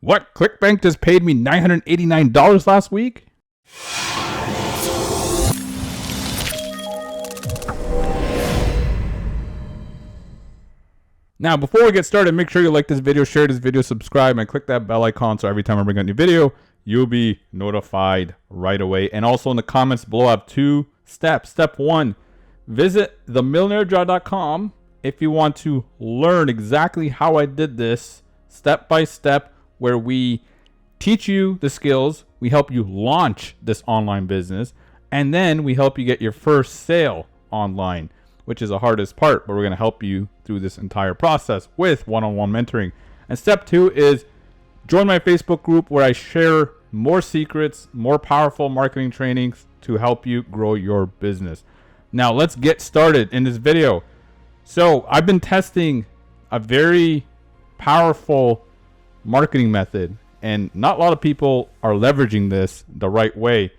What? ClickBank just paid me $989 last week? Now, before we get started, make sure you like this video, share this video, subscribe, and click that bell icon so every time I bring out a new video, you'll be notified right away. And also in the comments below, I have 2 steps. Step 1, visit themillionairedraw.com if you want to learn exactly how I did this step by step, where we teach you the skills, we help you launch this online business, and then we help you get your first sale online, which is the hardest part, but we're going to help you through this entire process with one-on-one mentoring. And step 2 is join my Facebook group, where I share more secrets, more powerful marketing trainings to help you grow your business. Now let's get started in this video. So I've been testing a very powerful marketing method, and not a lot of people are leveraging this the right way.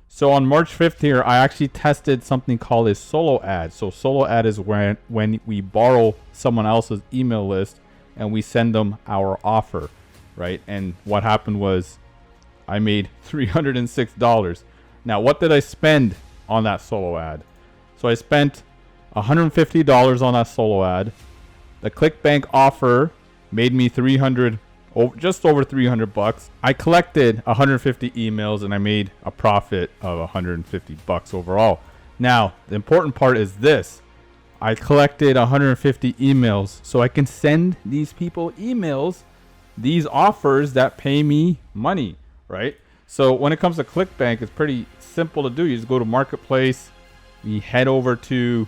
So on March 5th here, I actually tested something called a solo ad. So solo ad is when we borrow someone else's email list and we send them our offer, right? And what happened was I made $306. Now, what did I spend on that solo ad? So I spent $150 on that solo ad. The ClickBank offer made me just over 300 bucks. I collected 150 emails and I made a profit of 150 bucks overall. Now, the important part is this. I collected 150 emails so I can send these people emails, these offers that pay me money, right? So when it comes to ClickBank, it's pretty simple to do. You just go to Marketplace, you head over to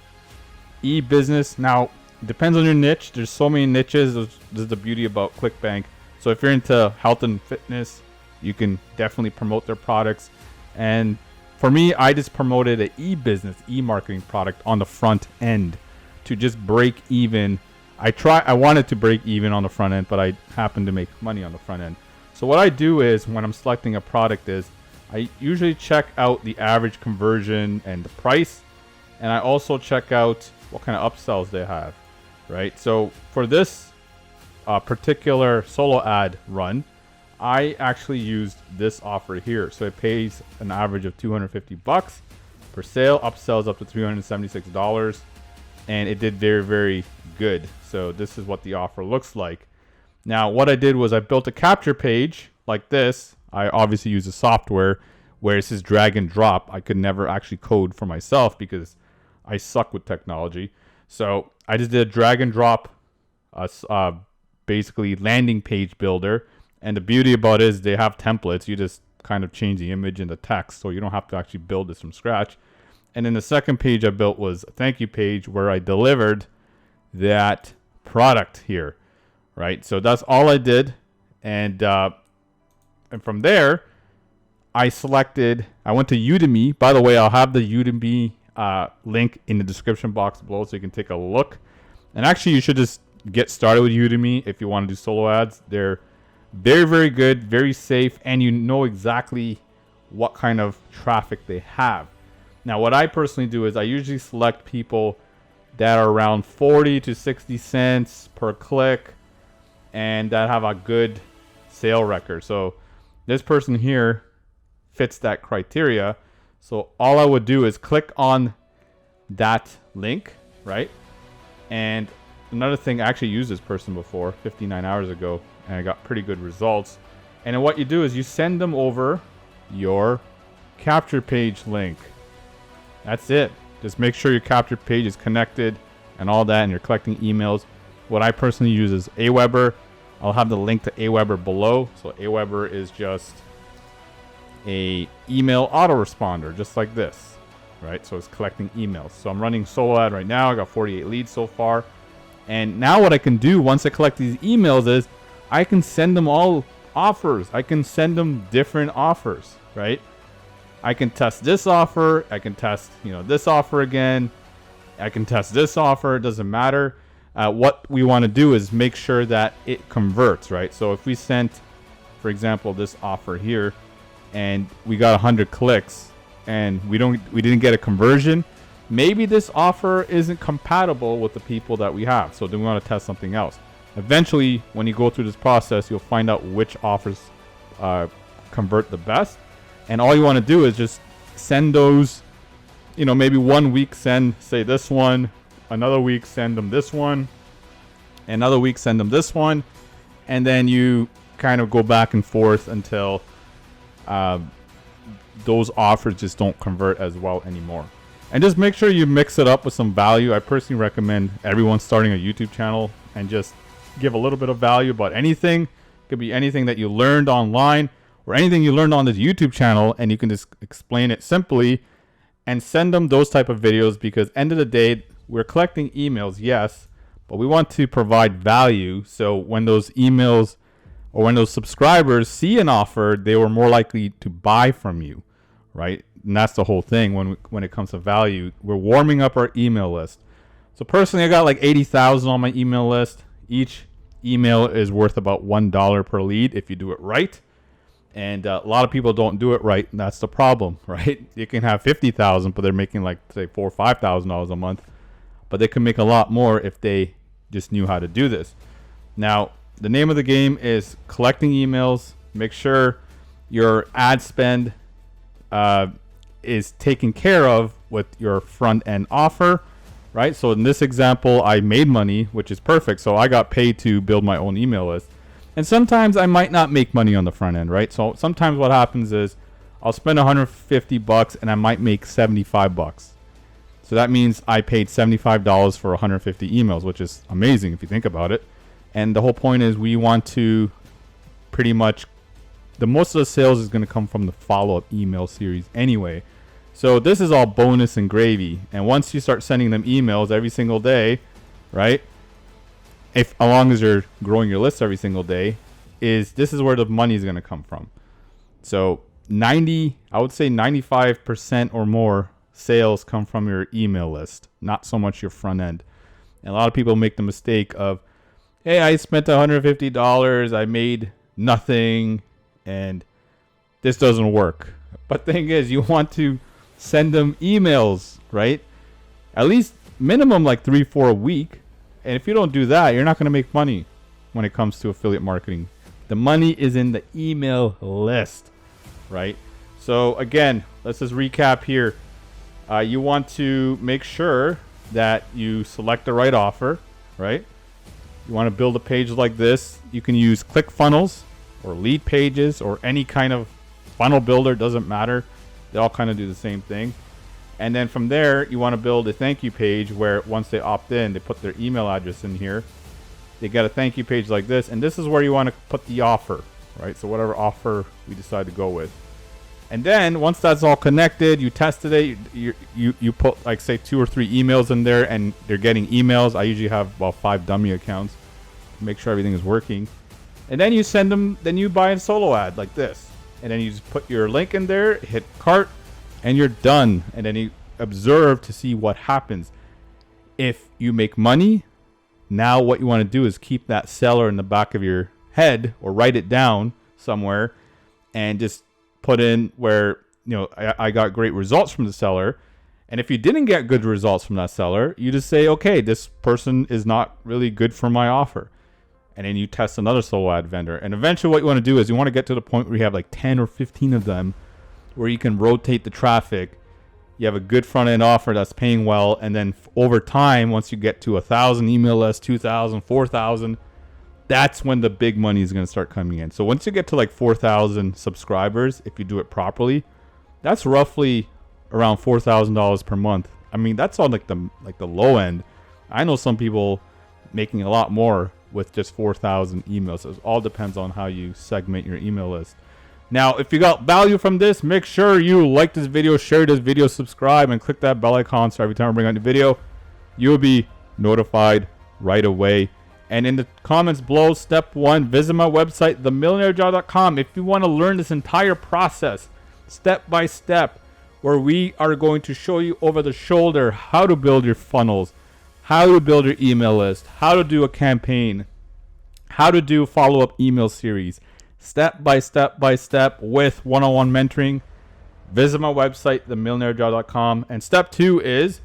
e-business. Now, it depends on your niche. There's so many niches. This is the beauty about ClickBank. So if you're into health and fitness, you can definitely promote their products. And for me, I just promoted an e-business, e-marketing product on the front end to just break even. I wanted to break even on the front end, but I happened to make money on the front end. So what I do is when I'm selecting a product is I usually check out the average conversion and the price. And I also check out what kind of upsells they have, right? So for this particular solo ad run, I actually used this offer here. So it pays an average of 250 bucks per sale, upsells up to $376, and it did very, very good. So this is what the offer looks like. Now, what I did was I built a capture page like this. I obviously use a software where it says drag and drop. I could never actually code for myself because I suck with technology. So I just did a drag and drop basically landing page builder. And the beauty about it is they have templates. You just kind of change the image and the text, so you don't have to actually build this from scratch. And then the second page I built was a thank you page where I delivered that product here, right? So that's all I did. And from there, I went to Udemy. By the way, I'll have the Udemy link in the description box below so you can take a look. And actually, you should just get started with Udemy if you want to do solo ads. They're very, very good, very safe, and you know exactly what kind of traffic they have. Now, what I personally do is I usually select people that are around 40 to 60 cents per click and that have a good sale record. So this person here fits that criteria. So all I would do is click on that link, right? And another thing, I actually used this person before 59 hours ago and I got pretty good results. And then what you do is you send them over your capture page link. That's it. Just make sure your capture page is connected and all that, and you're collecting emails. What I personally use is Aweber. I'll have the link to Aweber below. So Aweber is just a email autoresponder, just like this, right? So it's collecting emails. So I'm running solo ad right now. I got 48 leads so far. And now what I can do once I collect these emails is I can send them all offers. I can send them different offers, right? I can test this offer. I can test, this offer again. I can test this offer. It doesn't matter. What we want to do is make sure that it converts, right? So if we sent, for example, this offer here, and we got 100 clicks, and we didn't get a conversion, maybe this offer isn't compatible with the people that we have. So then we want to test something else. Eventually, when you go through this process, you'll find out which offers convert the best. And all you want to do is just send those, maybe 1 week send, say, this one. Another week send them this one. Another week send them this one. And then you kind of go back and forth until those offers just don't convert as well anymore. And just make sure you mix it up with some value. I personally recommend everyone starting a YouTube channel and just give a little bit of value about anything. It could be anything that you learned online or anything you learned on this YouTube channel, and you can just explain it simply and send them those type of videos, because end of the day, we're collecting emails, yes, but we want to provide value. So when those emails or when those subscribers see an offer, they were more likely to buy from you, right? And that's the whole thing when it comes to value. We're warming up our email list. So personally, I got like 80,000 on my email list. Each email is worth about $1 per lead if you do it right. And a lot of people don't do it right, and that's the problem, right? You can have 50,000, but they're making like, say, $4,000 or $5,000 a month. But they can make a lot more if they just knew how to do this. Now, the name of the game is collecting emails. Make sure your ad spend is taken care of with your front end offer, right? So in this example, I made money, which is perfect. So I got paid to build my own email list. And sometimes I might not make money on the front end, right? So sometimes what happens is I'll spend $150 and I might make $75. So that means I paid $75 for 150 emails, which is amazing if you think about it. And the whole point is we want to pretty much, the most of the sales is going to come from the follow-up email series anyway. So this is all bonus and gravy. And once you start sending them emails every single day, right? As long as you're growing your list every single day, this is where the money is going to come from. So I would say 95% or more sales come from your email list, not so much your front end. And a lot of people make the mistake of, hey, I spent $150, I made nothing, and this doesn't work. But the thing is, you want to send them emails, right? At least minimum like 3-4 a week. And if you don't do that, you're not going to make money when it comes to affiliate marketing. The money is in the email list, right? So again, let's just recap here. You want to make sure that you select the right offer, right? You want to build a page like this. You can use ClickFunnels or Lead Pages or any kind of funnel builder, doesn't matter. They all kind of do the same thing. And then from there, you want to build a thank you page where once they opt in, they put their email address in here. They get a thank you page like this. And this is where you want to put the offer, right? So whatever offer we decide to go with. And then once that's all connected, you tested it, you put like say 2 or 3 emails in there and they're getting emails. I usually have about 5 dummy accounts to make sure everything is working. And then you send them, then you buy a solo ad like this. And then you just put your link in there, hit cart, and you're done. And then you observe to see what happens. If you make money, now what you want to do is keep that seller in the back of your head or write it down somewhere and just put in where, I got great results from the seller. And if you didn't get good results from that seller, you just say, okay, this person is not really good for my offer. And then you test another solo ad vendor. And eventually what you want to do is you want to get to the point where you have like 10 or 15 of them where you can rotate the traffic. You have a good front end offer that's paying well. And then over time, once you get to 1,000 email lists, 2,000, 4,000, that's when the big money is going to start coming in. So once you get to like 4,000 subscribers, if you do it properly, that's roughly around $4,000 per month. I mean, that's on like the low end. I know some people making a lot more with just 4,000 emails. So it all depends on how you segment your email list. Now, if you got value from this, make sure you like this video, share this video, subscribe, and click that bell icon so every time I bring out a video, you'll be notified right away. And in the comments below, step 1, visit my website, themillionairejob.com. If you want to learn this entire process, step by step, where we are going to show you over the shoulder how to build your funnels, how to build your email list, how to do a campaign, how to do follow-up email series, step by step with one-on-one mentoring. Visit my website, themillionairejob.com. And step 2 is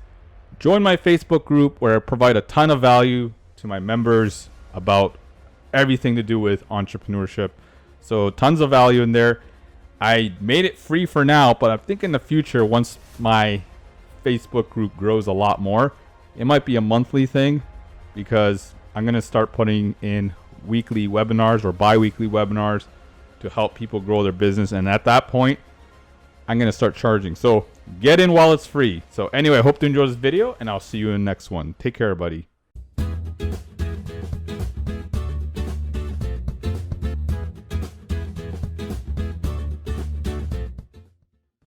join my Facebook group where I provide a ton of value to my members about everything to do with entrepreneurship. So tons of value in there. I made it free for now, but I think in the future, once my Facebook group grows a lot more, it might be a monthly thing, because I'm going to start putting in weekly webinars or bi-weekly webinars to help people grow their business. And at that point, I'm going to start charging. So get in while it's free. So anyway, I hope you enjoyed this video, and I'll see you in the next one. Take care, everybody.